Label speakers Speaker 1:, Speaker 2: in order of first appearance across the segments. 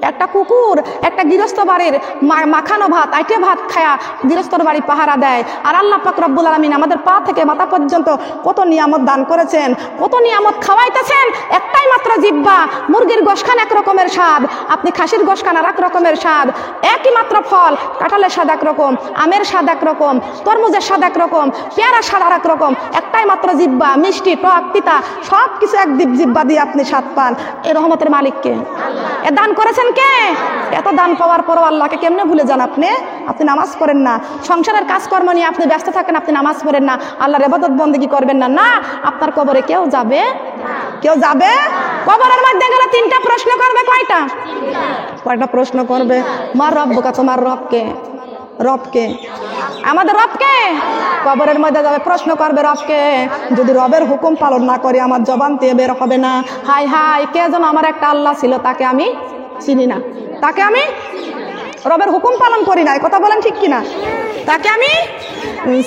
Speaker 1: একটা কুকুর একটা গৃহস্থ বাড়ির মাখানো ভাত আইটে ভাত খায়া গৃহস্থর বাড়ি পাহারা দেয়। আর আল্লাহ পাক রব্বুল আলামিন আমাদের পা থেকে মাথা পর্যন্ত কত নিয়ামত দান করেছেন, কত নিয়ামত খাওয়াইতেছেন। একটাই মাত্র জিহ্বা, মুরগির গোশ খান এক রকমের স্বাদ, আপনি খাসির গোশ খান আর এক রকমের স্বাদ। একই মাত্র ফল, কাঁঠালের স্বাদ এক রকম, আমের স্বাদ এক রকম, তরমুজের স্বাদ এক রকম, পেয়ারার স্বাদ আর এক রকম। একটাই মাত্র জিহ্বা, মিষ্টি টক তিতা সব কিছু এক জিহ্বা দিয়ে আপনি স্বাদ পান। এই রহমতের মালিককে এ দান করেছেন কে? এত দান পাওয়ার পরও আল্লাহকে কেমনে ভুলে যান আপনি? আপনি নামাজ পড়েন না, সংসারের কাজকর্ম নিয়ে আপনি ব্যস্ত থাকেন, আপনি নামাজ পড়েন না, আল্লাহর ইবাদত বন্দেগী করবেন না। না, আপনার কবরে কেউ যাবে? কেউ যাবে? কবরের মধ্যে গেলে তিনটা প্রশ্ন করবে। কয়টা? কয়টা প্রশ্ন করবে? মার রব্বুকা, তোমার রবকে? রবকে? আমাদের রবকে? কবরের মধ্যে যাবে, প্রশ্ন করবে রবকে। যদি রবের হুকুম পালন না করি আমার জবান দিয়ে বের হবে না, হাই হাই কে যেন আমার একটা আল্লাহ ছিল, তাকে আমি চিনি না, তাকে আমি রবের হুকুম পালন করি না। কথা বলেন ঠিক কিনা? তাকে আমি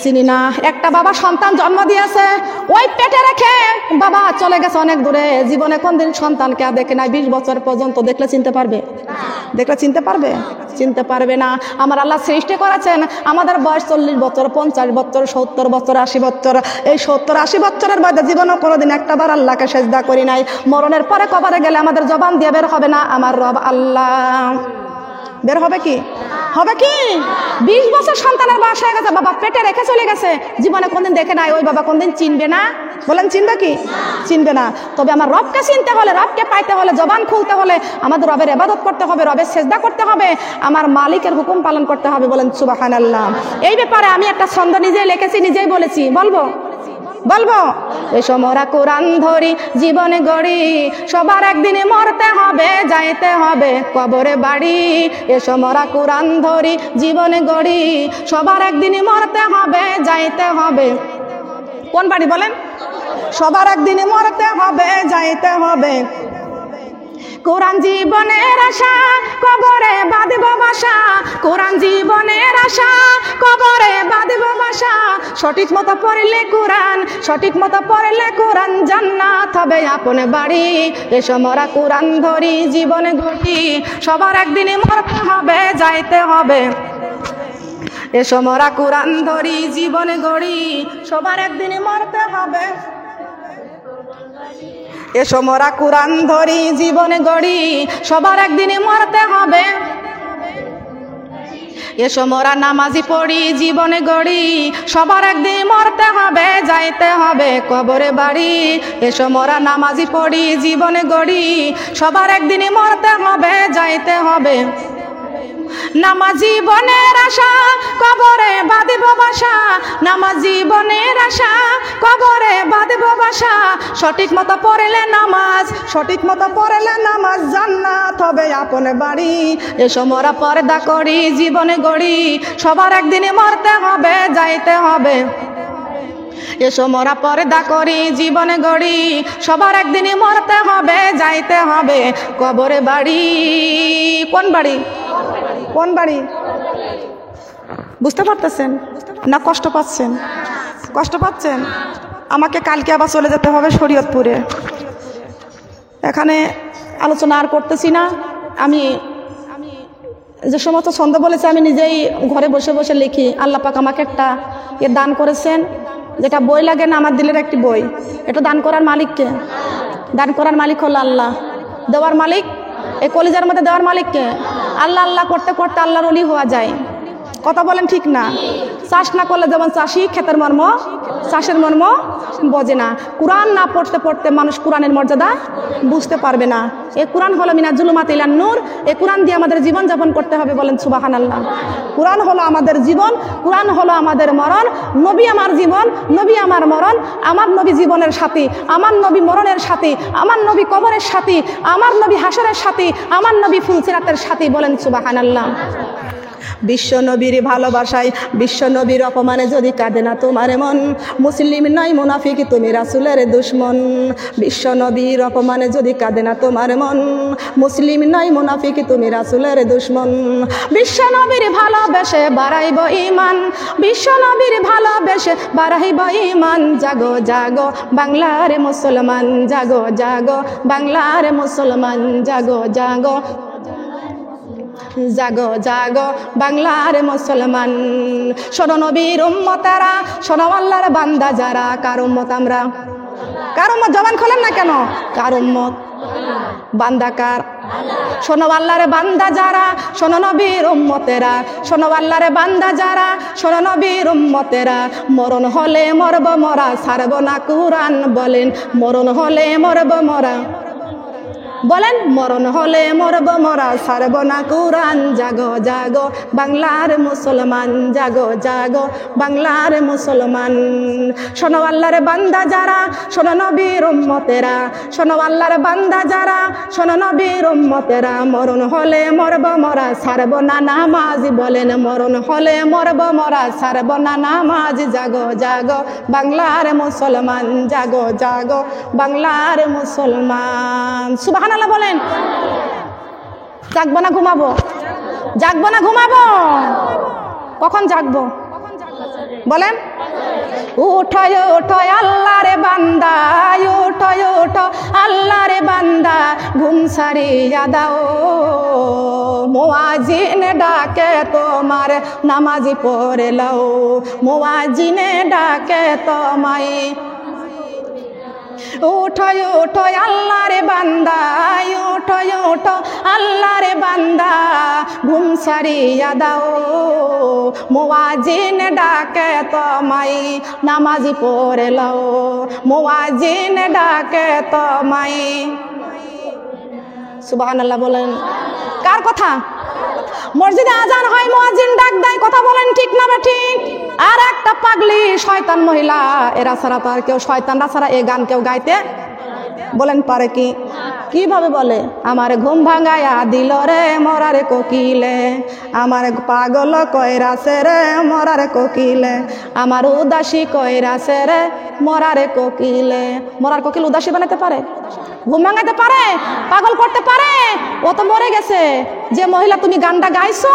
Speaker 1: চিনি না। একটা বাবা সন্তান জন্ম দিয়েছে, ওই পেটে রেখে বাবা চলে গেছে অনেক দূরে, জীবনে কোনদিন সন্তানকে আর দেখে নাই। 20 বছর পর্যন্ত দেখলে চিনতে পারবে? দেখলে চিনতে পারবে? চিনতে পারবে না। আমার আল্লাহ সৃষ্টি করেছেন, আমাদের বয়স 40 বছর, 50 বছর, 70 বছর, 80 বছর। এই 70-80 বছরের মধ্যে জীবনে কোনোদিন একটাবার আল্লাহকে সেজদা করি নাই। মরণের পরে কবরে গেলে আমাদের জবান দিয়ে বের হবে না আমার রব আল্লাহ। বের হবে কি? হবে কি? 20 বছর সন্তানের বয়স হয়ে গেছে, বাবা পেটে রেখে চলে গেছে, জীবনে কোনদিন দেখে নাই, ওই বাবা কোনদিন চিনবে না? বলেন চিনবে কি? চিনবে না। তবে আমার রবকে চিনতে হলে, রবকে পাইতে হলে, জবান খুলতে হলে আমাদের রবের ইবাদত করতে হবে, রবের সেজদা করতে হবে, আমার মালিকের হুকুম পালন করতে হবে। বলেন সুবহানাল্লাহ। এই ব্যাপারে আমি একটা ছন্দ নিজেই লিখেছি, নিজেই বলেছি, বলবো? বলবো? এসো মোরা কোরআন ধরি জীবনে গড়ি, সবার একদিনে মরতে হবে, যাইতে হবে কবরে বাড়ি। এসো মোরা কোরআন ধরি জীবনে গড়ি, সবার একদিনে মরতে হবে, যাইতে হবে কোন বাড়ি? বলেন। সবার একদিনে মরতে হবে, যাইতে হবে। কোরআন জীবনের আশা, কবরে বাঁধব বাসা। কোরআন জীবনের আশা, কবরে বাঁধব বাসা। সঠিক মতো পড়লে কোরআন, সঠিক মতো পড়লে কোরআন, জান্নাত হবে আপন বাড়ি। এসো মোরা কোরআন ধরি জীবনে গড়ি, সবার একদিনে মরতে হবে, যাইতে হবে। এসো মোরা কোরআন ধরি জীবনে গড়ি, সবার একদিনে মরতে হবে। এসো মোরা কোরআন ধরি জীবনে গড়ি, সবার একদিনে মরতে হবে। এসো মোরা নামাজি পড়ি জীবনে গড়ি, সবার একদিন মরতে হবে, যাইতে হবে কবরে বাড়ি। এসো মোরা নামাজি পড়ি জীবনে গড়ি, সবার একদিনই মরতে হবে, যাইতে হবে। নামাজি বনের আশা, কবরে বাঁধব বাসা। নামাজি বনের আশা, কবরে বাঁধব বাসা। সঠিক মতো পড়লে নামাজ, সঠিক মতো পড়লে নামাজ, জান্নাত হবে আপন বাড়ি। এসো মোরা পর্দা করি জীবনে গড়ি, সবার একদিনে মরতে হবে, যাইতে হবে। এসো মোরা পর্দা করি জীবনে গড়ি, সবার একদিনে মরতে হবে, যাইতে হবে কবরে বাড়ি। কোন বাড়ি? কোন বাড়ি? বুঝতে পারতেছেন না? কষ্ট পাচ্ছেন? কষ্ট পাচ্ছেন? আমাকে কালকে আবার চলে যেতে হবে শরীয়তপুরে। এখানে আলোচনা আর করতেছি না। আমি যে সমস্ত ছন্দ বলেছি আমি নিজেই ঘরে বসে বসে লিখি। আল্লাহ পাক আমাকে একটা দান করেছেন, যেটা বই লাগে না, আমার দিলের একটি বই। এটা দান করার মালিককে? দান করার মালিক হলো আল্লাহ। দেওয়ার মালিক, এই কলিজার মধ্যে দেওয়ার মালিককে? আল্লাহ আল্লাহ করতে করতে আল্লাহর ওলি হওয়া যায়। কথা বলেন ঠিক না? চাষ না করলে যেমন চাষি ক্ষেতের মর্ম, চাষের মর্ম বোঝে না। কোরআন না পড়তে পড়তে মানুষ কোরআনের মর্যাদা বুঝতে পারবে না। এই কোরআন হলো মিনা জুলুমাত ইলান নূর। এই কোরআন দিয়ে আমাদের জীবন যাপন করতে হবে। বলেন সুবহানাল্লাহ। কোরআন হলো আমাদের জীবন, কোরআন হলো আমাদের মরণ। নবী আমার জীবন, নবী আমার মরণ। আমার নবী জীবনের সাথী, আমার নবী মরণের সাথী, আমার নবী কবরের সাথী, আমার নবী হাসরের সাথী, আমার নবী ফুলসিরাতের সাথী। বলেন সুবহানাল্লাহ। বিশ্ব নবীর ভালোবাসায়, বিশ্ব নবীর অপমানে যদি কাঁদে না তোমার মন, মুসলিম নয় মুনাফিক তুমি রাসূলের দুশমন। বিশ্ব নবীর অপমানে যদি কাঁদে না তোমার মন, মুসলিম নয় মুনাফিক তুমি রাসূলের দুশমন। বিশ্ব নবীর ভালোবেসে বাড়াইব ঈমান, বিশ্ব নবীর ভালোবেসে বাড়াইব ঈমান। জাগো জাগো বাংলার মুসলমান, জাগো জাগো বাংলার মুসলমান, জাগো জাগো জাগো জাগো বাংলার মুসলমান, শোনো নবীর উম্মতেরা, শোনো আল্লাহর বান্দা যারা। কার উম্মত আমরা? কার উম্মত? জবান খোলেন না কেন? কার উম্মত? বান্দা কার? শোনো আল্লাহর বান্দা যারা, শোনো নবীর উম্মতেরা, শোনো আল্লাহর বান্দা যারা, শোনো নবীর উম্মতেরা। মরণ হলে মরব মরা, ছাড়ব না কুরআন বলেন। মরণ হলে মরব মরা, বলেন মরণ হলে মরব মরা, ছাড়ব না কুরআন। জাগো জাগো বাংলার মুসলমান, জাগো জাগো বাংলার মুসলমান। শোনো আল্লাহর বান্দা যারা, শোনো নবীর উম্মতেরা, শোনো আল্লাহর বান্দা যারা, শোনো নবীর উম্মতেরা। মরণ হলে মরব মরা, ছাড়ব না নামাজ বলেন। মরণ হলে মরব মরা, ছাড়ব না নামাজ। জাগো জাগো বাংলার মুসলমান, জাগো জাগো বাংলার মুসলমান। সুবহানাল্লাহ বলেন। জাগবো না ঘুমাবো? জাগবো না ঘুমাবো? কখন জাগবো বলেন? উঠো উঠো আল্লাহর বান্দা, উঠো উঠো আল্লাহর বান্দা, ঘুম সারিয়া দাও। মুয়াজ্জিন ডাকে তোমার, নামাজি পড়ে লও। মুয়াজ্জিনে ডাকে তোমায়। উঠো উঠো আল্লাহর বান্দা, উঠো উঠো আল্লাহর বান্দা, ঘুম সারিয়া দাও। মুয়াজ্জিন ডাকে তোমায়, নামাজি পড়ে লও। মুয়াজ্জিন ডাকে তোমায়। সুবহানাল্লাহ বলেন। কার কথা? মসজিদে আজান হয়, মুয়াজ্জিন ডাক দেয়। কথা বলেন ঠিক না ঠিক? আর একটা পাগলি শয়তান মহিলা, এরা ছাড়া তো আর কেউ, শয়তানরা ছাড়া এ গান কেউ গাইতে বলেন পারে কি? কিভাবে বলে? আমার ঘুম ভাঙায়া দিল রে মরার কোকিলে, আমার পাগল কইরাছে রে মরার কোকিলে, আমার উদাসী কইরাছে রে মরার কোকিলে। মরার কোকিল উদাসী বানাতে পারে? ঘুম ভাঙাতে পারে? পাগল করতে পারে? ও তো মরে গেছে। যে মহিলা তুমি গানটা গাইছো,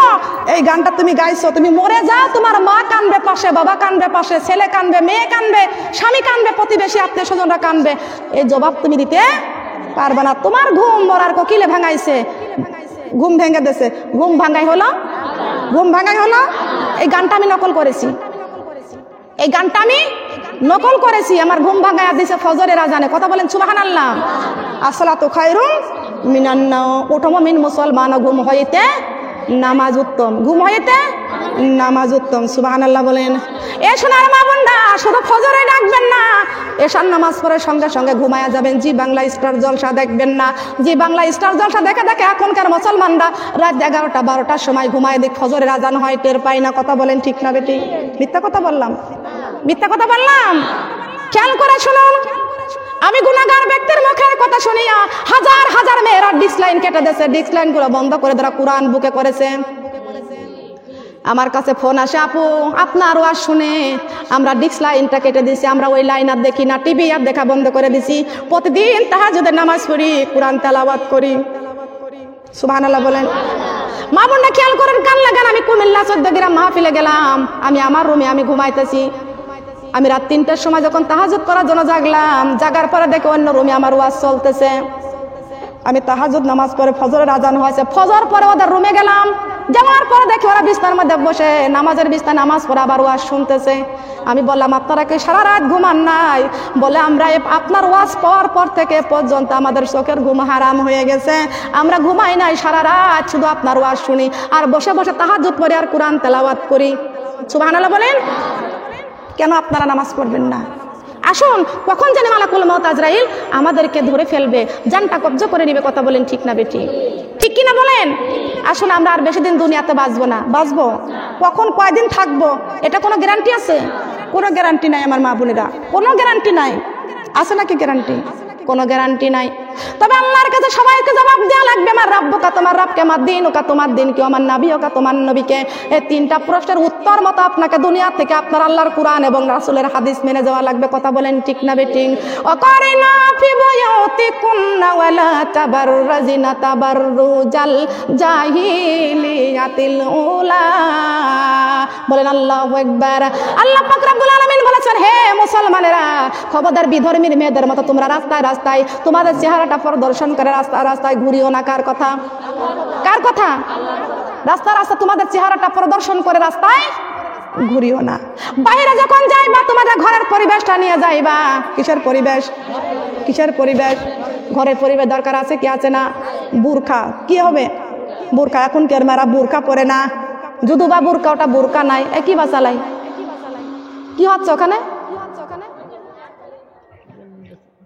Speaker 1: এই গানটা তুমি গাইছো, তুমি মরে যাও, তোমার মা কানবে পাশে, বাবা কানবে পাশে, ছেলে কানবে, মেয়ে কানবে, স্বামী কানবে, প্রতিবেশী আত্মীয় স্বজনরা কানবে। এই জবাব তুমি দিতে পারবে না। তোমার ঘুম মরার কোকিলে ভাঙাইছে, ঘুম ভেঙে দিয়েছে। ঘুম ভাঙাই হলো? ঘুম ভাঙাই হলো? এই গানটা আমি নকল করেছি, এই গানটা আমি নকল করেছি। আমার ঘুম ভাঙায় দিছে ফজরের আজানে। কথা বলেন সুবহানাল্লাহ। আসসালাতু খায়রুম মিনান নাওম। ওঠো মুমিন মুসলমান, ঘুম হইতে নামাজ উত্তম, ঘুম হইতে নামাজ উত্তম। সুবহানাল্লাহ বলেন। এ সোনার মা বোনরা, শুধু ফজরে ডাকবেন না, এশার নামাজ পড়ে সঙ্গে সঙ্গে ঘুমায়া যাবেন। জি বাংলা স্টার জলসা দেখবেন না। জি বাংলা স্টার জলসা দেখে দেখে এখনকার মুসলমানরা রাত 11টা 12টার সময় ঘুমায়, দেখ ফজরের আজান হয়, টের পায় না। কথা বলেন ঠিক না বেটি? মিথ্যা কথা বললাম? মিথ্যা কথা বললাম? খেয়াল করে শুনুন, আমি গুনাহগার ব্যক্তির মুখের কথা শুনিয়া হাজার হাজার মেয়েরা ডিসলাইন কেটে দিয়েছে। ডিসলাইন গুলো বন্ধ করে তারা কোরআন বুকে করেছে। আমার কাছে ফোন আসে, আপু আপনার ওয়াজ শুনে আমরা ডিসলাইনটা কেটে দিছি, আমরা ওই লাইন আর দেখি না, টিভি আর দেখা বন্ধ করে দিছি, প্রতিদিন তাহাজ্জুদের নামাজ পড়ি, কোরআন তেলাওয়াত করি। সুবহানাল্লাহ বলেন। মা বোনরা খেয়াল করেন, কান লাগান। আমি কুমিল্লা 14 গ্রাম মাহফিলে গেলাম, আমি আমার রুমে আমি ঘুমাইতেছি। আমি রাত 3টার সময় যখন তাহাজ্জুদ করার জন্য জাগলাম, জাগার পরে দেখে অন্য রুমে আমার ওয়াজ চলতেছে। আমি তাহাজ্জুদ নামাজ পড়ে ফজরের আজান হয়েছে, ফজর পরে ওদের রুমে গেলাম, যাওয়ার পরে দেখি ওরা বিছানার মধ্যে বসে নামাজের বিছানায় নামাজ পড়ে আবার ওয়াজ শুনতেছে। আমি বললাম, আপনারা কি সারা রাত ঘুমান নাই? বলে, আমরা আপনার ওয়াজ পাওয়ার পর থেকে পর্যন্ত আমাদের চোখের ঘুম হারাম হয়ে গেছে, আমরা ঘুমাই নাই সারা রাত, শুধু আপনার ওয়াজ শুনি আর বসে বসে তাহাজ্জুদ পড়ি আর কোরআন তেলাওয়াত করি। সুবহানাল্লাহ বলেন। কেন আপনারা নামাজ পড়বেন না? আসুন, কখন জানি মালাকুল মউত আজরাইল আমাদেরকে ধরে ফেলবে, জানটা কবজা করে নিবে। কথা বলেন ঠিক না বেটি? ঠিক কিনা বলেন? আসুন, আমরা আর বেশি দিন দুনিয়াতে বাঁচবো না। বাঁচবো কখন, কয়দিন থাকবো, এটা কোনো গ্যারান্টি আছে? কোনো গ্যারান্টি নাই আমার মা বোনেরা, কোনো গ্যারান্টি নাই। আছে নাকি গ্যারান্টি? কোনো গ্যারান্টি নাই। তবে আল্লাহর কাছে সবাইকে জবাব দেওয়া লাগবে। আমার রাব্বুকা, তোমার রবকে, আমার দিনুকা, তোমার দিন কি, আমার নাবিয়কা, তোমার নবীকে। এই 3টা প্রশ্নের উত্তর মতো আপনাকে দুনিয়া থেকে আপনার আল্লাহর কুরআন এবং রাসূলের হাদিস মেনে যাওয়া লাগবে। কথা বলেন ঠিক না বেটি? ওয়াকারিনা ফি বুয়ুতিকুন্না ওয়ালা তাবাররাজিনা তাবাররুজাল জাহিলিয়াতিল উলা। বলেন আল্লাহু আকবার। আল্লাহ পাক রব্বুল আলামিন বলেছেন, হে মুসলমানেরা, খবরদার বিধর্মীর মেয়েদের মতো তোমরা রাস্তায় রাস্তায় তোমাদের চেহারাটা প্রদর্শন করে রাস্তায় রাস্তায় ঘুরিও না। কার কথা? কার কথা? রাস্তা রাস্তা তোমাদের চেহারাটা প্রদর্শন করে রাস্তায় ঘুরিও না। বাইরে যখন যাইবা তোমাদের ঘরের পরিবেশটা নিয়ে যাইবা। কিসের পরিবেশ? কিসের পরিবেশ? ঘরের পরিবেশ দরকার আছে কি আছে না? বুরখা কি হবে? বুরখা এখন কেউ মেয়েরা বুরখা পরে না, যদু বা বুরখা ওটা বুরখা নাই, একই বা চালাই। কি হচ্ছে ওখানে?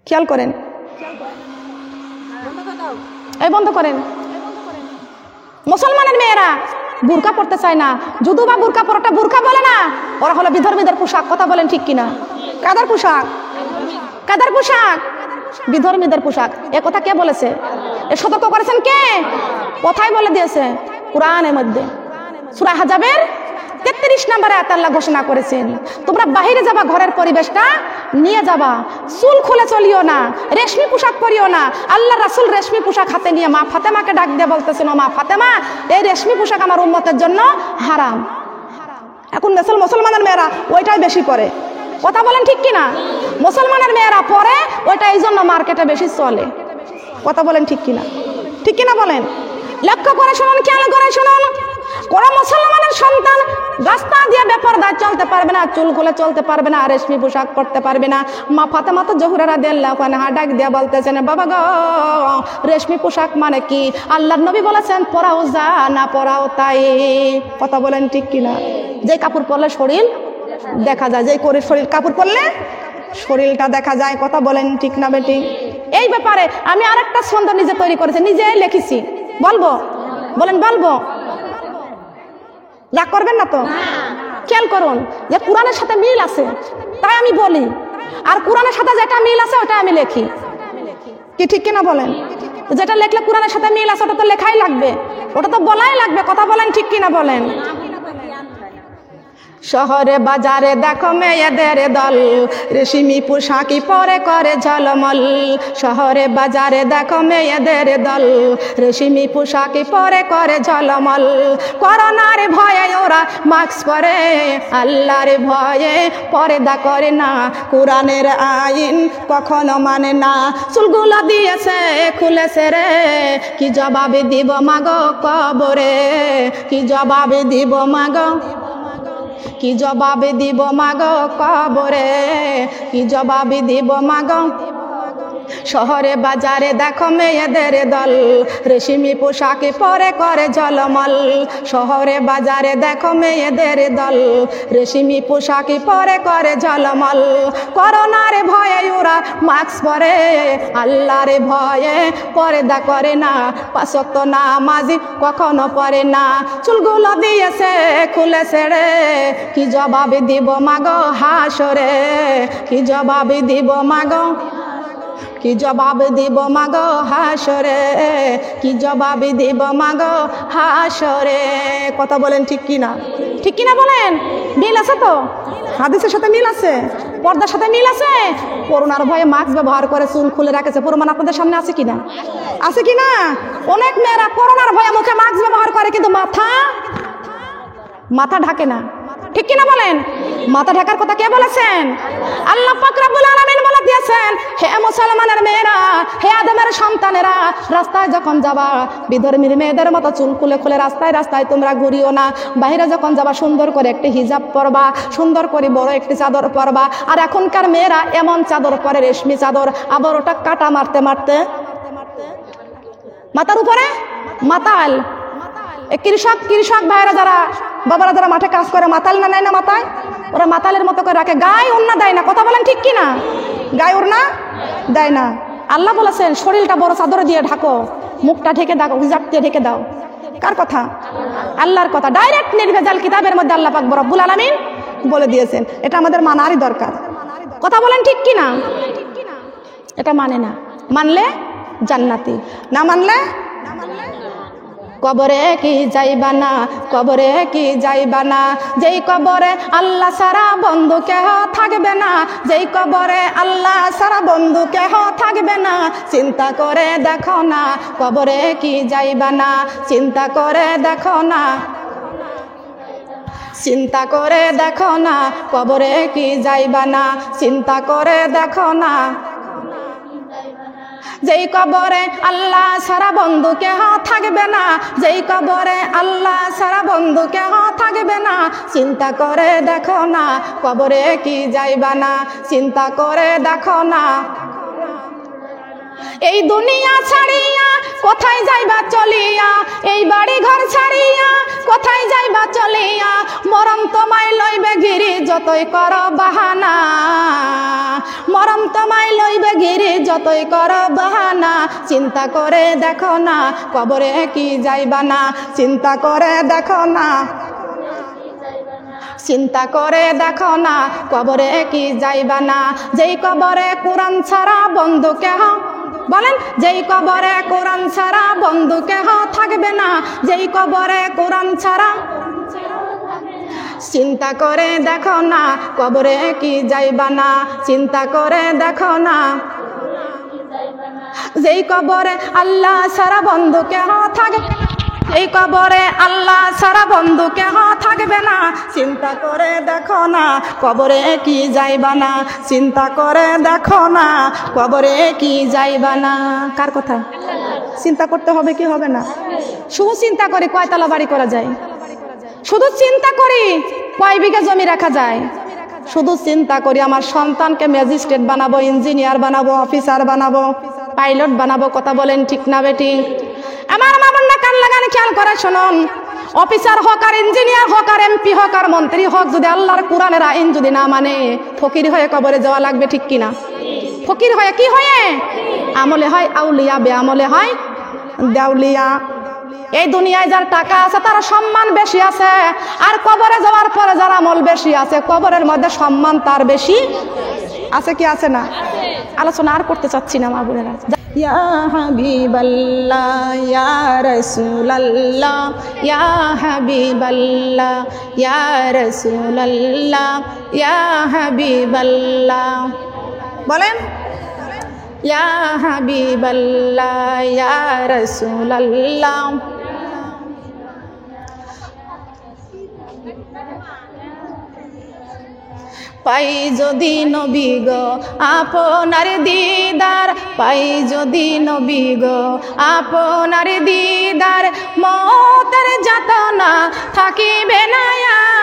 Speaker 1: খেয়াল করেন, এই বন্ধ করেন। মুসলমানের মেয়েরা বুরকা পড়তে চায় না, যদু বা বুরকা পরাটা বুরকা বলে না, ওরা হলো বিধর্মীদের পোশাক। কথা বলেন ঠিক কিনা? কাদের পোশাক? কাদের পোশাক? বিধর্মীদের পোশাক। এ কথা কে বলেছে? এ সতর্ক করেছেন কে? কোথায় বলে দিয়েছে? কোরআনের মধ্যে সূরা হাজাবের 33 নম্বরে আয়াত আল্লাহ ঘোষণা করেছেন, তোমরা বাহিরে যাবা, ঘরের পরিবেশটা নিয়ে যাবা, চুল খুলে চলিও না, রেশমি পোশাক পরিও না। আল্লাহ রাসূল রেশমি পোশাক হাতে নিয়ে মা ফাতেমাকে ডাক দিয়ে বলতেছেন, ও মা ফাতেমা, এই রেশমি পোশাক আমার উম্মতের জন্য হারাম। এখন মুসলমানের মেয়েরা ওইটাই বেশি পরে। কথা বলেন ঠিক কিনা? মুসলমানের মেয়েরা পরে ওইটা, এই জন্য মার্কেটে বেশি চলে। কথা বলেন ঠিক কিনা? ঠিক কিনা বলেন? লক্ষ্য করে শুনুন, খেয়াল করে শুনুন, কোন মুসলমানের সন্তান রাস্তা দিয়ে বেপরদায় চলতে পারবে না, চুল খুলে চলতে পারবে না, রেশমি পোশাক পরতে পারবে না। মা ফাতেমা তো জোহরা রাদিয়াল্লাহু আনহা ডাক দিয়া বলতেছেন, বাবা গো, রেশমি পোশাক মানে কি? আল্লাহর নবী বলেছেন, পরাও যা, না পরাও তাই। কথা বলেন ঠিক কিনা? যে কাপড় পরলে শরীর দেখা যায়, যে করে শরীর কাপড় পরলে শরীরটা দেখা যায়। কথা বলেন ঠিক না বেটি? এই ব্যাপারে আমি আরেকটা ছন্দ নিজে তৈরি করেছি, নিজে লিখেছি, বলবো? বলেন বলবো? রাগ করবেন না তো? খেয়াল করুন যে কোরআনের সাথে মিল আছে তাই আমি বলি, আর কোরআনের সাথে যেটা মিল আছে ওটা আমি লিখি। কি ঠিক কিনা বলেন? যেটা লিখলে কোরআনের সাথে মিল আছে ওটা তো লেখাই লাগবে, ওটা তো বলাই লাগবে। কথা বলেন ঠিক কিনা বলেন? শহরে বাজারে দেখো মেয়েদের দল, রেশমি পোশাকি পরে করে ঝলমল। শহরে বাজারে দেখো মেয়েদের দল, রেশমি পোশাকি পরে করে ঝলমল। করোনার ভয়ে ওরা মাস্ক পরে, আল্লাহর ভয়ে পর্দা করে না, কোরআনের আইন কখনো মানে না। চুলগুলো দিয়েছে খুলেছে রে, কি জবাবে দিব মাগো কবরে? কি জবাবে দিব মাগো? কি জবাবে দিব মাগো কবরে? কি জবাবে দিব মাগো? শহরে বাজারে দেখো মেয়েদের দল, রেশমি পোশাকে পরে করে ঝলমল। শহরে বাজারে দেখো মেয়েদের দল, রেশমি পোশাকে পরে করে ঝলমল। করোনার ভয়ে ওরা মাস্ক পরে, আল্লাহর ভয়ে পর্দা করে না, পাঁচ ওয়াক্ত নামাজি কখনো পড়ে না। চুলগুলো দিয়েছে খুলেছে রে, কি জবাবে দিব মাগো হাসরে? কি জবাবে দিব মাগো? কি জবাব দিব মাগো হাসরে? কি জবাব দিব মাগো হাসরে? কথা বলেন ঠিক কিনা? ঠিক কিনা বলেন? মিল আছে তো? হাদিসের সাথে মিল আছে, পর্দার সাথে মিল আছে। করোনার ভয়ে মাস্ক ব্যবহার করে চুল খুলে রাখেছে, প্রমাণ আপনাদের সামনে আছে কিনা? আছে কিনা? অনেক মেয়েরা করোনার ভয়ে মুখে মাস্ক ব্যবহার করে কিন্তু মাথা ঢাকে না। ঠিক কিনা বলেন? মাথা ঢাকার কথা কে বলেছেন? আল্লাহ পাক রব্বুল আলামিন বলে দিয়েছেন, হে মুসলমানের মেয়েরা, হে আদমের সন্তানেরা, রাস্তায় যখন যাবা বিধর্মীর মেয়েদের মতো চুল খুলে খুলে রাস্তায় রাস্তায় তোমরা ঘুরিও না। বাইরে যখন যাবা সুন্দর করে একটি হিজাব পরবা, সুন্দর করে বড় একটি চাদর পরবা। আর এখনকার মেয়েরা এমন চাদর পরে, রেশমি চাদর, আবার ওটা কাটা মারতে মারতে মাথার উপরে মাতাল। কৃষক ভাইরা যারা, বাবারা যারা মাঠে কাজ করে, মাতাল না নেয় না মাথায়, ওরা মাতালের মতো করে রাখে, গায়ে ওড়না দেয় না। কথা বলেন ঠিক কিনা? গায়ে ওড়না দেয় না। আল্লাহ বলেছেন শরীরটা বড় চাদরে দিয়ে ঢাকো, মুখটা ঢেকে দাও, হিজাব দিয়ে ঢেকে দাও। কার কথা? আল্লাহর কথা। ডাইরেক্ট নির্ভেজাল কিতাবের মধ্যে আল্লাহ পাক রব্বুল আলামিন বলে দিয়েছেন। এটা আমাদের মানারই দরকার। কথা বলেন ঠিক কিনা? এটা মানে না, মানলে জান্নাতি, না মানলে কবরে কি যাইবা না, কবরে কি যাইবা না। যেই কবরে আল্লাহ সারা বন্ধু কেহ থাকবে না, যেই কবরে আল্লাহ সারা বন্ধু কেহ থাকবে না। চিন্তা করে দেখো না, কবরে কি যাইবা না, চিন্তা করে দেখো না, চিন্তা করে দেখো না, কবরে কি যাইবা না, চিন্তা করে দেখো না। যেই কবরে আল্লাহ সারা বন্ধু কেহ থাকবে না, যেই কবরে আল্লাহ সারা বন্ধু কেহ থাকবে না, চিন্তা করে দেখো না কবরে কি যাইবা না, চিন্তা করে দেখো না। এই দুনিয়া ছাড়িয়া কোথায় যাইবা চলিয়া, এই বাড়ি ঘর ছাড়িয়া কোথায় যাইবা চলিয়া, মরণ তোমায় লইবে ঘিরি যতই কর বাহানা, মরণ তোমায় লইবে ঘিরি যতই কর বাহানা, চিন্তা করে দেখো না কবরে কি যাইবা না, চিন্তা করে দেখো না, চিন্তা করে দেখো না কবরে কি যাইবা না। যেই কবরে কোরআন ছাড়া বন্ধু কেহ, বলেন যেই কবরে কোরআন ছাড়া বন্ধু কেহ থাকবে না, যেই কবরে কোরআন ছাড়া, চিন্তা করে দেখো না কবরে কি যাইবা না, চিন্তা করে দেখো না। যেই কবরে আল্লাহ ছাড়া বন্ধু কেহ থাকবে, এই কবরে আল্লাহ সারা বন্ধু কেহ থাকবে না, চিন্তা করে দেখো না কবরে কি যাইবা না, চিন্তা করে দেখো না কবরে কি যাইবা না। কার কথা? চিন্তা করতে হবে কি হবে না? শুধু চিন্তা করি কয়তলা বাড়ি করা যায়, শুধু চিন্তা করি কয় বিঘা জমি রাখা যায়, শুধু চিন্তা করি আমার সন্তানকে ম্যাজিস্ট্রেট বানাবো, ইঞ্জিনিয়ার বানাবো, অফিসার বানাবো, পাইলট বানাবো। কথা বলেন ঠিক না বেটি? আমার মা বোনরা কান লাগান খেয়াল করে শুনুন, অফিসার হোক আর ইঞ্জিনিয়ার হোক আর এমপি হোক আর মন্ত্রী হোক, যদি আল্লাহর কোরআনের আইন যদি না মানে, ফকির হয়ে কবরে যাওয়া লাগবে, ঠিক কিনা? ফকির হয়ে কি হয়ে? আমলে হয় আউলিয়া, বেআমলে হয় দেউলিয়া। এই দুনিয়ায় যার টাকা আছে তার সম্মান বেশি আছে, আর কবরে যাওয়ার পরে যার আমল বেশি আছে, কবরের মধ্যে সম্মান তার বেশি আছে কি আছে না? আলোচনা আর করতে চাচ্ছি না মা বোনেরা। ইয়া হাবিবাল্লাহ ইয়া রাসূলুল্লাহ ইয়া হাবিবাল্লাহ ইয়া রাসূলুল্লাহ ইয়া হাবিবাল্লাহ, বলেন ইয়া হাবিবাল্লাহ ইয়া রাসূলুল্লাহ। পাই যদি নবী গো আপনার দিদার, পাই যদি নবী গো আপনার দিদার, মতের যাতনা থাকিবে না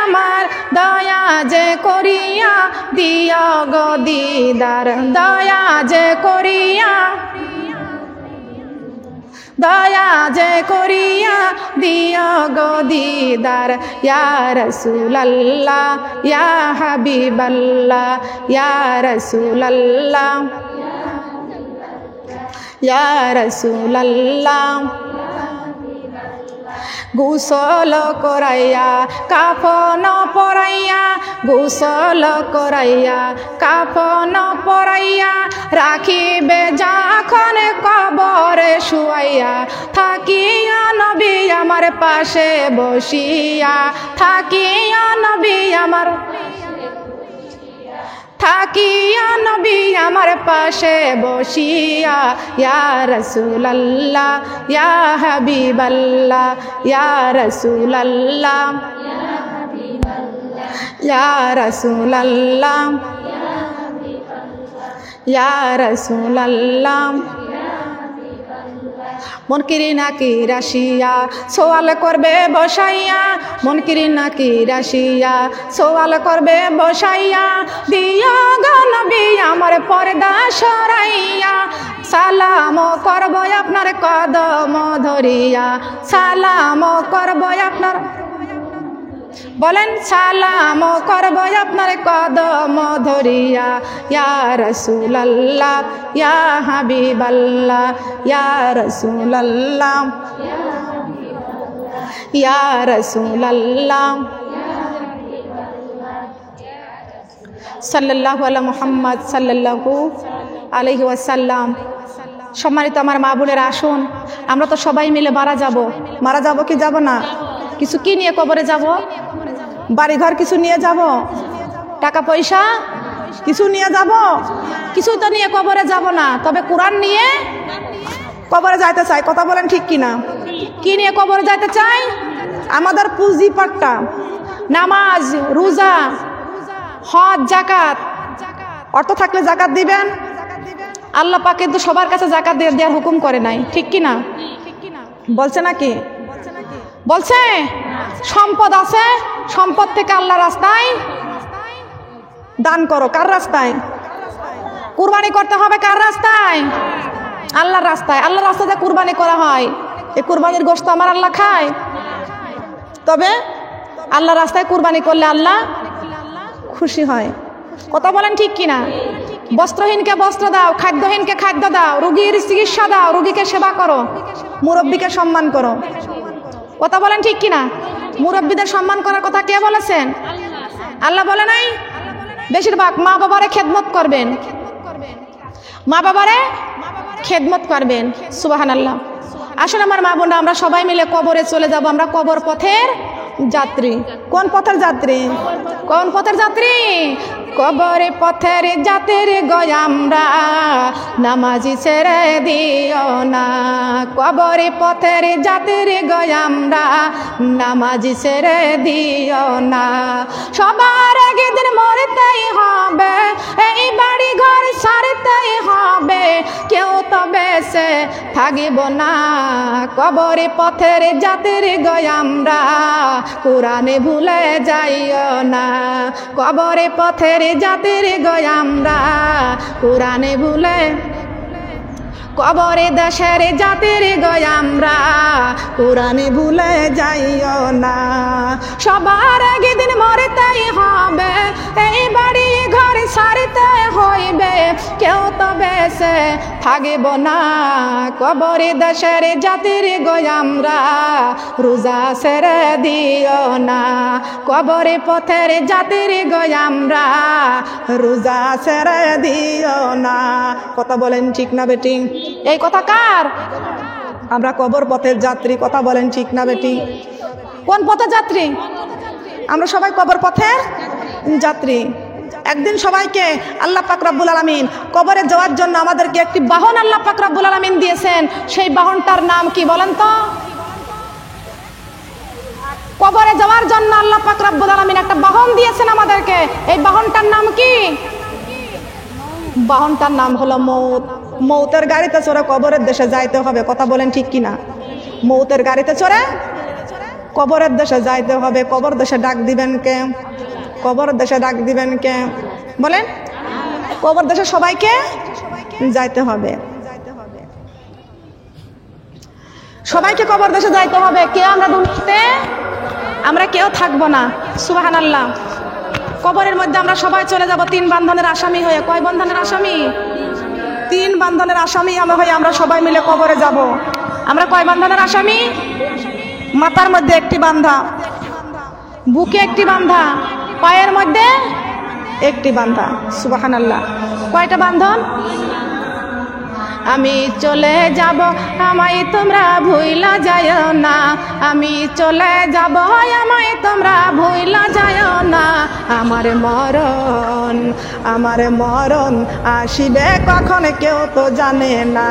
Speaker 1: আমার, দয়া যে করিয়া দিও গো দিদার, দয়া যে করিয়া, দয়া যে করিয়া দিও গো দিদার। ইয়া রাসূলুল্লাহ ইয়া হাবিবাল্লাহ ইয়া রাসূলুল্লাহ ইয়া রাসূলুল্লাহ। গোসল করাইয়া কাফন পরাইয়া, গোসল করাইয়া কাফন পরাইয়া, রাখিবে যখন কবরে শুয়াইয়া, থাকিয়া নবী আমার পাশে বসিয়া, থাকিয়া নবী আমার, থাকিয়া নবী আমার পাশে বসিয়া। ইয়া রাসূলুল্লাহ ইয়া হাবিবাল্লাহ ইয়া রাসূলুল্লাহ ইয়া রাসূলুল্লাহ ইয়া রাসূলুল্লাহ। মুনকিরি নাকি রাশিয়া সওয়াল করবে বসাইয়া, মুনকিরি নাকি রাশিয়া সওয়াল করবে বসাইয়া, দিও গো নবী আমার পর্দা সরাইয়া, সালাম করব আপনার কদম ধরিয়া, সালাম করব আপনার, বলেন সালাম করব আপনার কদম ধরিয়া। ইয়া রাসূলুল্লাহ ইয়া হাবিবাল্লাহ ইয়া রাসূলুল্লাহ ইয়া রাসূলুল্লাহ সাল্লাল্লাহু আলা মুহাম্মদ সাল্লাল্লাহু আলাইহি ওয়াসাল্লাম। সম্মানিত আমার মা বোনেরা, আসুন আমরা তো সবাই মিলে মারা যাব কি যাব না? কিছু কি নিয়ে কবরে যাব? বাড়িঘর কিছু নিয়ে যাব? টাকা পয়সা কিছু নিয়ে যাব? কিছু তো নিয়ে কবরে যাব না, তবে কোরআন নিয়ে কবরে যাইতে চাই। কথা বলেন ঠিক কিনা? কি নিয়ে কবরে যাইতে চাই? আমাদের পুঁজিপাটটা, নামাজ, রোজা, হজ, জাকাত। অর্থ থাকলে জাকাত দিবেন, আল্লাহ পাক কিন্তু সবার কাছে যাকাত দেওয়ার হুকুম করে নাই, ঠিক কি না? বলছে নাকি? বলছে সম্পদ আছে, সম্পদ থেকে আল্লাহ রাস্তায় দান করো। কার রাস্তায়? কুরবানি করতে হবে কার রাস্তায়? আল্লাহর রাস্তায়। আল্লাহর রাস্তাতে কুরবানি করা হয়। এই কুরবানির গোশত আমার আল্লাহ খায়? তবে আল্লাহ রাস্তায় কুরবানি করলে আল্লাহ খুশি হয়। কথা বলেন ঠিক কিনা? বস্ত্রহীনকে বস্ত্র দাও, খাদ্যহীনকে খাদ্য দাও, রোগীর চিকিৎসা দাও, রোগীকে সেবা করো, মুরব্বীকে সম্মান করো। কথা বলেন ঠিক কিনা? মুরব্বীদের সম্মান করার কথা কে বলেছেন? আল্লাহ বলে নাই? বেশিরভাগ মা বাবারে খেদমত করবেন, মা বাবারে খেদমত করবেন। সুবহানাল্লাহ। আসলে আমার মা বোনরা, আমরা সবাই মিলে কবরে চলে যাব। আমরা কবর পথের যাত্রী। কোন পথের যাত্রী? কোন পথের যাত্রী? কবরে পথের যাত্রী গো আমরা, নামাজি ছেড়ে দিও না। কবরে পথের যাত্রী গো আমরা, নামাজি ছেড়ে দিও না। সবার একদিন মরতেই হবে, এই বাড়ি ঘর ছাড়তেই হবে, কেউ তো বেঁচে থাকিব না। কবরে পথের যাত্রী গো আমরা, কোরআনে ভুলে যাইও না। কবরে পথের যাত্রী গো আমরা, কোরআনে ভুলে। কবরে দেশের যাত্রী গো আমরা, কোরআনে ভুলে যাইও না। সবার একদিন মরতেই হবে, এই বাড়ি ঘর ছাড়তে হইবে, কেউ তো বেঁচে থাকিব না। কবরে দেশের যাত্রী গো আমরা, রোজা ছেড়ে দিও না। কবরে পথের যাত্রী গো আমরা, রোজা ছেড়ে দিও না। কথা বলেন ঠিক না বেটি? এই কথা কার? আমরা কবর পথের যাত্রী। কথা বলেন ঠিক না বেটি? কোন পথের যাত্রী? আমরা সবাই কবর পথের যাত্রী। একদিন সবাইকে আল্লাহ পাক রব্বুল আলামিন কবরে যাওয়ার জন্য আমাদেরকে একটি বাহন আল্লাহ পাক রব্বুল আলামিন দিয়েছেন। সেই বাহনটার নাম কি বলেন তো? কবরে যাওয়ার জন্য আল্লাহ পাক রব্বুল আলামিন একটা বাহন দিয়েছেন আমাদেরকে। এই বাহনটার নাম কি? বাহনটার নাম হলো মৌত। মৌতের গাড়িতে চড়ে কবরের দেশে যাইতে হবে। কথা বলেন ঠিক কিনা? মৌতের গাড়িতে চড়ে কবরের দেশে যাইতে হবে। কবর দেশে ডাক দিবেন কে? কবর দেশে ডাক দিবেন কে? বলেন। কবর দেশে সবাইকে যাইতে হবে। সবাইকে কবর দেশে যাইতে হবে। কেউ আমরা দুনিয়াতে আমরা কেউ থাকবো না। সুবহানাল্লাহ। কবরের মধ্যে আমরা সবাই চলে যাব তিন বন্ধনের আসামি হয়ে। কয় বন্ধনের আসামি? তিন বন্ধনের আসামি আমরা সবাই মিলে কবরে যাব। আমরা কয় বন্ধনের আসামি? মাথার মধ্যে একটি বান্ধা, বুকে একটি বান্ধা, পায়ের মধ্যে একটি বান্ধা। সুবহানাল্লাহ। কয়টা বান্ধন? আমি চলে যাব, আমায় তোমরা ভুইলা যাইও না। আমি চলে যাব, আমায় তোমরা ভুইলা যাইও না। আমার মরণ, আমার মরণ আসিবে কখন কেউ তো জানে না।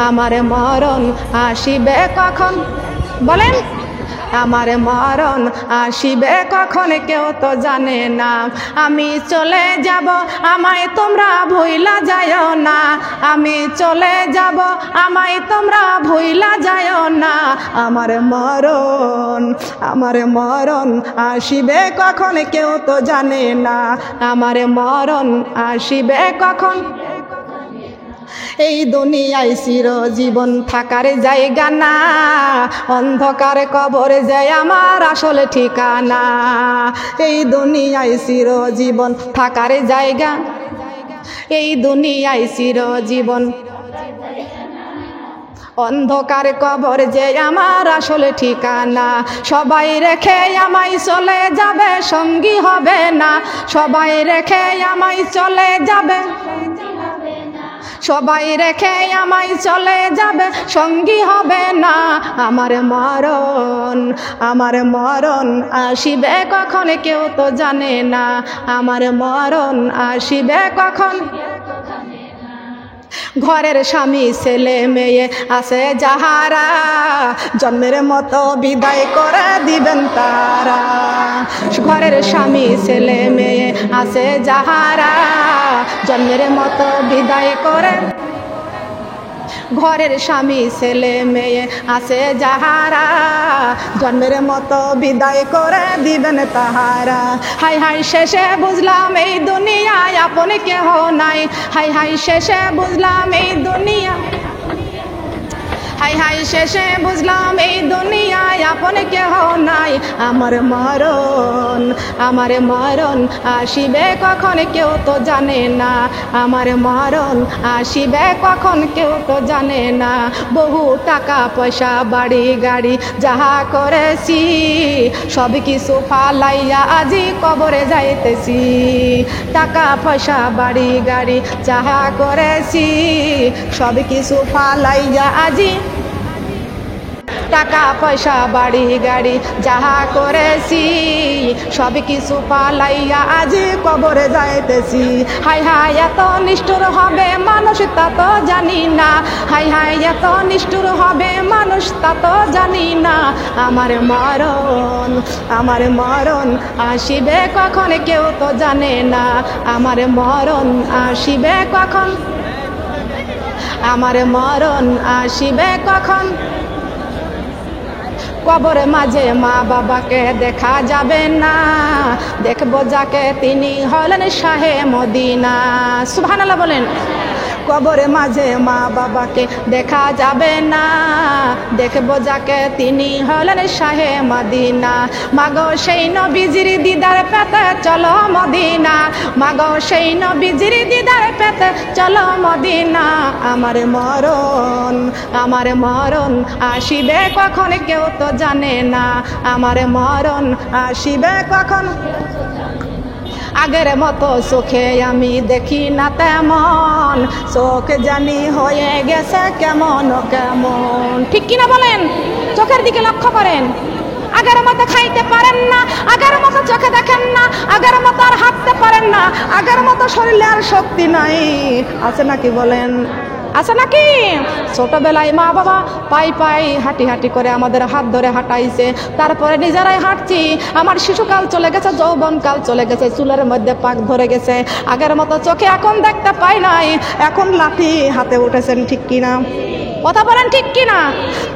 Speaker 1: আমার মরণ আসিবে কখন? বলেন। আমার মরণ আসিবে কখন কেউ তো জানে না। আমি চলে যাব, আমায় তোমরা ভুইলা যাইও না। আমি চলে যাব, আমায় তোমরা ভুইলা যাইও না। আমার মরণ, আমার মরণ আসিবে কখন কেউ তো জানে না। আমার মরণ আসিবে কখন? এই দুনিয়ায় চিরজীবন থাকার জায়গা না, অন্ধকার কবরে যায় আমার আসল ঠিকানা। এই দুনিয়ায় চিরজীবন থাকার জায়গা, এই দুনিয়ায় চিরজীবন, অন্ধকার কবর যে আমার আসল ঠিকানা। সবাই রেখে আমায় চলে যাবে, সঙ্গী হবে না। সবাই রেখে আমায় চলে যাবে, সবাই রেখে আমায় চলে যাবে, সঙ্গী হবে না। আমার মরণ, আমার মরণ আসিবে কখন কেউ তো জানে না। আমার মরণ আসিবে কখন? ঘরের স্বামী ছেলে মেয়ে আছে যাহারা, জন্মের মতো বিদায় করে দিবেন তারা। ঘরের স্বামী ছেলে মেয়ে আছে যাহারা, জন্মের মতো বিদায় করে। ঘরের স্বামী ছেলে মেয়ে আছে যাহারা, জন্মের মতো বিদায় করে দিবেন তাহারা। হাই হাই শেষে বুঝলাম এই দুনিয়ায় আপন কেহ নাই, হাই হাই শেষে বুঝলাম এই দুনিয়া, হাই হাই শেষে বুঝলাম এই দুনিয়ায় আপন কেহ নাই। আমার মরণ, আমার মরণ আসিবে কখন কেউ তো জানে না, আমার মরণ আসিবে কখন কেউ তো জানে না। বহু টাকা পয়সা বাড়ি গাড়ি যাহা করেছি, সব কিছু ফালাইয়া আজি কবরে যাইতেছি। টাকা পয়সা বাড়ি গাড়ি যাহা করেছি, সব কিছু ফালাইয়া আজি, টাকা পয়সা বাড়ি গাড়ি যাহা করেছি, সব কিছু পালাইয়া আজি কবরে যাইতেছি। হাই হাই এত নিষ্ঠুর হবে মানুষ তা তো জানি না, হাই হাই এত নিষ্ঠুর হবে মানুষ তা তো জানি না। আমার মরণ, আমার মরণ আসিবে কখন কেউ তো জানে না, আমার মরণ আসিবে কখন, আমার মরণ আসিবে কখন। কবরের মাঝে মা বাবাকে দেখা যাবে না, দেখবো যাকে তিনি হলেন শাহে মদিনা। সুবহানাল্লাহ বলেন। কবরের মাঝে মা বাবাকে দেখা যাবে না, দেখবো যাকে তিনি হলেন শাহে মদিনা। মাগো সেই নবীজির দিদার পেতে চলো মদিনা, মাগো সেই নবীজির দিদার পেতে চলো মদিনা। আমার মরণ, আমার মরণ আসিবে কখন কেউ তো জানে না, আমার মরণ আসিবে কখন। আগের মতো চোখে আমি দেখি না তেমন, চোখ জানি হয়ে গেছে কেমন কেমন। ঠিক কিনা বলেন? চোখের দিকে লক্ষ্য করেন। আগের মতো খাইতে পারেন না, আগের মতো চোখে দেখেন না, আগের মতো আর হাঁটতে পারেন না, আগের মতো শরীরে আর শক্তি নাই। আছে নাকি বলেন? আছে নাকি? ছোটবেলায় মা বাবা পাই পাই হাঁটি হাঁটি করে আমাদের হাত ধরে হাঁটাইছে, তারপরে নিজেরাই হাঁটছি। আমার শিশুকাল চলে গেছে, যৌবনকাল চলে গেছে, চুলের মধ্যে পাক ধরে গেছে। আগের মতো চোখে এখন দেখতে পাই নাই, এখন লাঠি হাতে উঠেছেন। ঠিক কিনা? কথা বলেন ঠিক কিনা?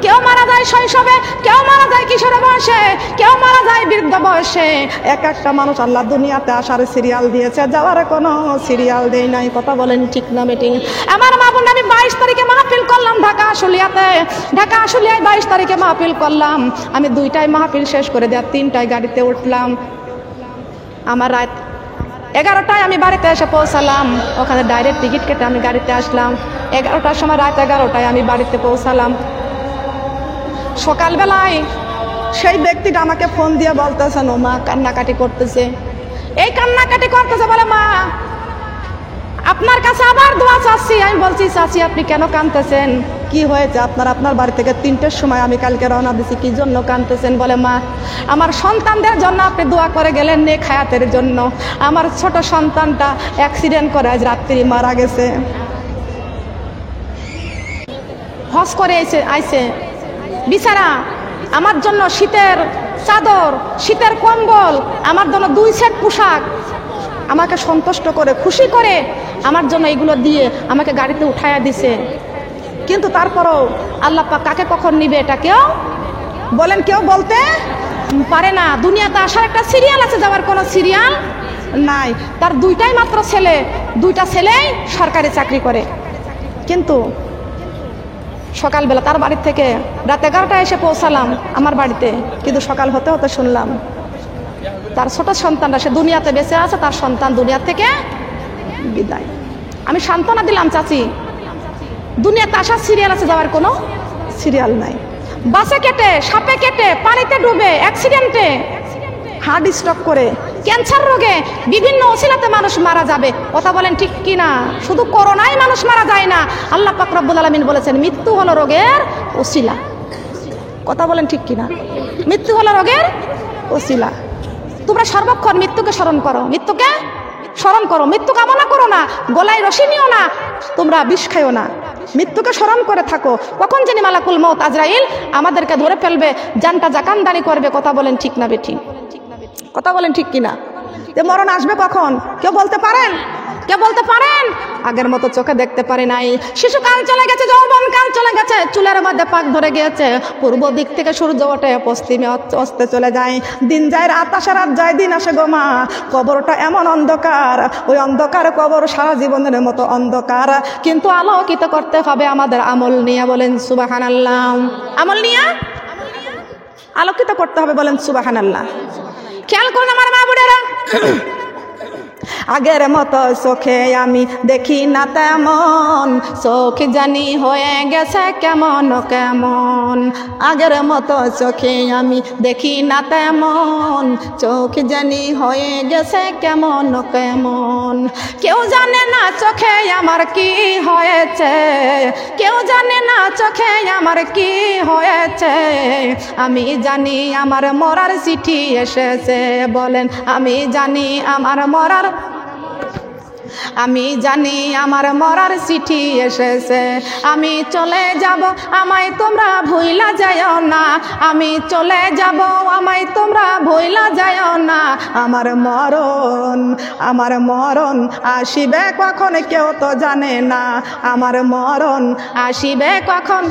Speaker 1: কেউ মারা যায় শৈশবে, কেউ মারা যায় কিশোর বয়সে, কেউ মারা যায় বৃদ্ধ বয়সে। এক একটা মানুষ আল্লাহ দুনিয়াতে আসার সিরিয়াল দিয়েছে, যাওয়ার কোনো সিরিয়াল দেয় নাই। কথা বলেন ঠিক না মিটিং? আমার মা বোন, আমি 22 তারিখে মাহফিল করলাম ঢাকা আশুলিয়াতে, ঢাকা আশুলিয়ায় 22 তারিখে মাহফিল করলাম। আমি 2টায় মাহফিল শেষ করে দেওয়া 3টায় গাড়িতে উঠলাম। আমার রাত 11টায় আমি বাড়িতে এসে পৌঁছালাম, ওখানে ডাইরেক্ট টিকিট কেটে আমি গাড়িতে আসলাম। 11টার সময়, রাত 11টায় আমি বাড়িতে পৌঁছালাম। সকালবেলায় সেই ব্যক্তিটা আমাকে ফোন দিয়ে বলতেছে, ও মা কান্নাকাটি করতেছে। এই কান্নাকাটি করতেছে, বলে মা আপনার কাছে আবার দোয়া চাচ্ছি। আমি বলছি, চাচি আপনি কেন কাঁদতেছেন? কি হয়েছে আপনার? আপনার বাড়ি থেকে 3টের সময় আমি কালকে রওনা দিছি, কি জন্য কাঁদতেছেন? বলে মা আমার সন্তানদের জন্য আপনি দোয়া করে গেলেন নেক হায়াতের জন্য, আমার ছোট সন্তানটা অ্যাক্সিডেন্ট করে আজ রাত্রি মারা গেছে। হজ করে আইছে বিছানা, আমার জন্য শীতের চাদর, শীতের কম্বল, আমার জন্য 2 সেট পোশাক আমাকে সন্তুষ্ট করে, খুশি করে আমার জন্য এগুলো দিয়ে আমাকে গাড়িতে উঠাইয়া দিছে। কিন্তু তারপরও আল্লাহ পাক কাকে কখন নিবে এটা কেউ বলেন, কেউ বলতে পারে না। দুনিয়াতে আসার একটা সিরিয়াল আছে, যাওয়ার কোনো সিরিয়াল নাই। তার 2টাই মাত্র ছেলে, 2টা ছেলেই সরকারি চাকরি করে। কিন্তু সকালবেলা তার বাড়ি থেকে রাত 11টায় এসে পৌঁছালাম আমার বাড়িতে, কিন্তু সকাল হতে হতে শুনলাম তার ছোট সন্তানরা, সে দুনিয়াতে বেঁচে আছে, তার সন্তান দুনিয়া থেকে বিদায়। আমি সান্ত্বনা দিলাম, চাচি দুনিয়াতে আসার সিরিয়াল আছে, যাওয়ার কোনো সিরিয়াল নাই। বাসে কেটে, সাপে কেটে, পানিতে ডুবে, অ্যাক্সিডেন্টে, হার্ট স্ট্রোক করে, ক্যান্সার রোগে, বিভিন্ন ওসিলাতে মানুষ মারা যাবে। কথা বলেন ঠিক কিনা? শুধু করোনায় মানুষ মারা যায় না, আল্লাহ পাক রব্বুল আলামিন বলেছেন মৃত্যু হলো রোগের ওসিলা। কথা বলেন ঠিক কিনা? মৃত্যু হলো রোগের ওসিলা। তোমরা সর্বক্ষণ মৃত্যুকে স্মরণ করো, মৃত্যুকে স্মরণ করো, মৃত্যু কামনা করো না, গলায় রশি নিও না, তোমরা বিষ খাইও না, মৃত্যুকে স্মরণ করে থাকো। কখন জানি মালাকুল মউত আজরাইল আমাদেরকে ধরে ফেলবে, জানটা জাকানদানি করবে। কথা বলেন ঠিক না বেঠিক? কথা বলেন ঠিক কিনা? যে মরণ আসবে কখন কেউ বলতে পারেন? কে বলতে পারেন? আগের মতো চোখে দেখতে পারি নাই। শিশুকাল চলে গেছে, যৌবনকাল চলে গেছে, চুলের মধ্যে পাক ধরে গিয়েছে। পূর্ব দিক থেকে সূর্য ওঠে, পশ্চিমে অস্তে চলে যায়। দিন যায়, রাত আসে, রাত যায়, দিন আসে গো মা। কবরটা এমন অন্ধকার, ওই অন্ধকার কবর সারা জীবনের মতো অন্ধকার, কিন্তু আলোকিত করতে হবে আমাদের আমল নিয়ে। বলেন সুবহানাল্লাহ। আমল নিয়ে আলোকিত করতে হবে, বলেন সুবহানাল্লাহ। খেয়াল করুন আমার মা বোনেরা, আগের মতো চোখে আমি দেখি না তেমন, চোখ জানি হয়ে গেছে কেমন কেমন। আগের মতো চোখে আমি দেখি না তেমন, চোখ জানি হয়ে গেছে কেমন কেমন। কেউ জানে না চোখে আমার কি হয়েছে, কেউ জানে না চোখে আমার কি হয়েছে। আমি জানি আমার মরার চিঠি এসেছে। বলেন আমি জানি আমার মরার, আমি জানি আমার মরার চিঠি এসেছে। আমি চলে যাব, আমায় তোমরা ভুইলা যাও না। আমি চলে যাব, আমায় তোমরা ভুইলা যাও না। আমার মরণ, আমার মরণ আসিবে কখন কেউ তো জানে না। আমার মরণ আসিবে কখন।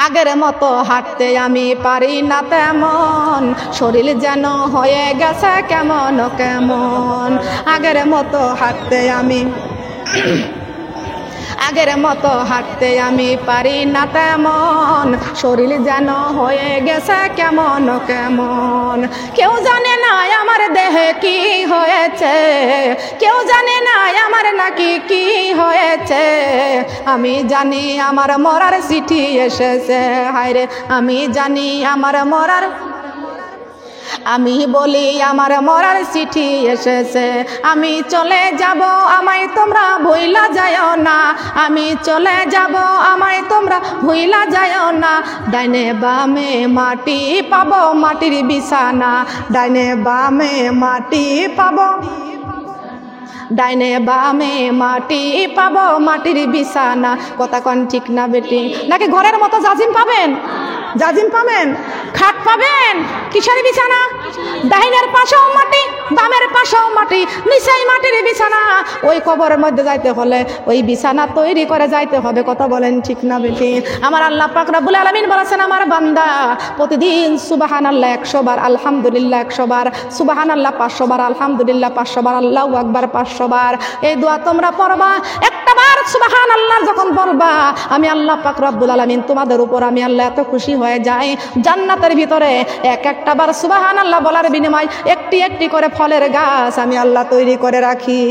Speaker 1: আগের মতো হাঁটতে আমি পারি না তেমন, শরীর যেন হয়ে গেছে কেমন কেমন। আগের মতো হাঁটতে আমি, আগের মতো হাঁটতে আমি পারি না তেমন, শরীর যেন হয়ে গেছে কেমন কেমন। কেউ জানে না আমার দেহে কি হয়েছে, কেউ জানে না আমার নাকি কি হয়েছে। আমি জানি আমার মরার চিঠি এসেছে। হায়রে আমি জানি আমার মরার, আমি বলি আমার মরার চিঠি এসেছে। আমি চলে যাব, আমায় তোমরা ভুইলা যাও না। আমি চলে যাব, আমায় তোমরা ভুইলা যাও না। ডাইনে বামে মাটি পাবো, মাটির বিছানা। ডাইনে বামে মাটি পাবো, ডাইনে বামে মাটি পাবো, মাটির বিছানা। কথা কন ঠিক না বেটি? নাকি ঘরের মতো জাজিম পাবেন? জাজিম পাবেন, খাট পাবেন, কিসের বিছানা? ডাইনের পাশেও মাটি, বামের পাশেও মাটি, নিচেই মাটির বিছানা। ওই কবরের মধ্যে যাইতে হলে ওই বিছানা তৈরি করে যাইতে হবে। কথা বলেন ঠিক না বেটি? আমার আল্লাহ পাক রব্বুল আলামিন বলেছেন, আমার বান্দা প্রতিদিন সুবহানাল্লাহ 100 বার, আলহামদুলিল্লাহ 100 বার, সুবহানাল্লাহ 500 বার, আলহামদুলিল্লাহ 500 বার, আল্লাহু আকবার 500 বার। এই দোয়া তোমরা পড়বা। একটা বার সুবহানাল্লাহ যখন বলবা, আমি আল্লাহ পাক রব্বুল আলামিন তোমাদের উপর আমি আল্লাহ এত খুশি হয়ে যাই। জান্নাতের ভিতরে এক একটা বার সুবহানাল্লাহ বলার বিনিময়ে একটি একটি করে ফলের গাছ আমি আল্লাহ তৈরি করে রাখি।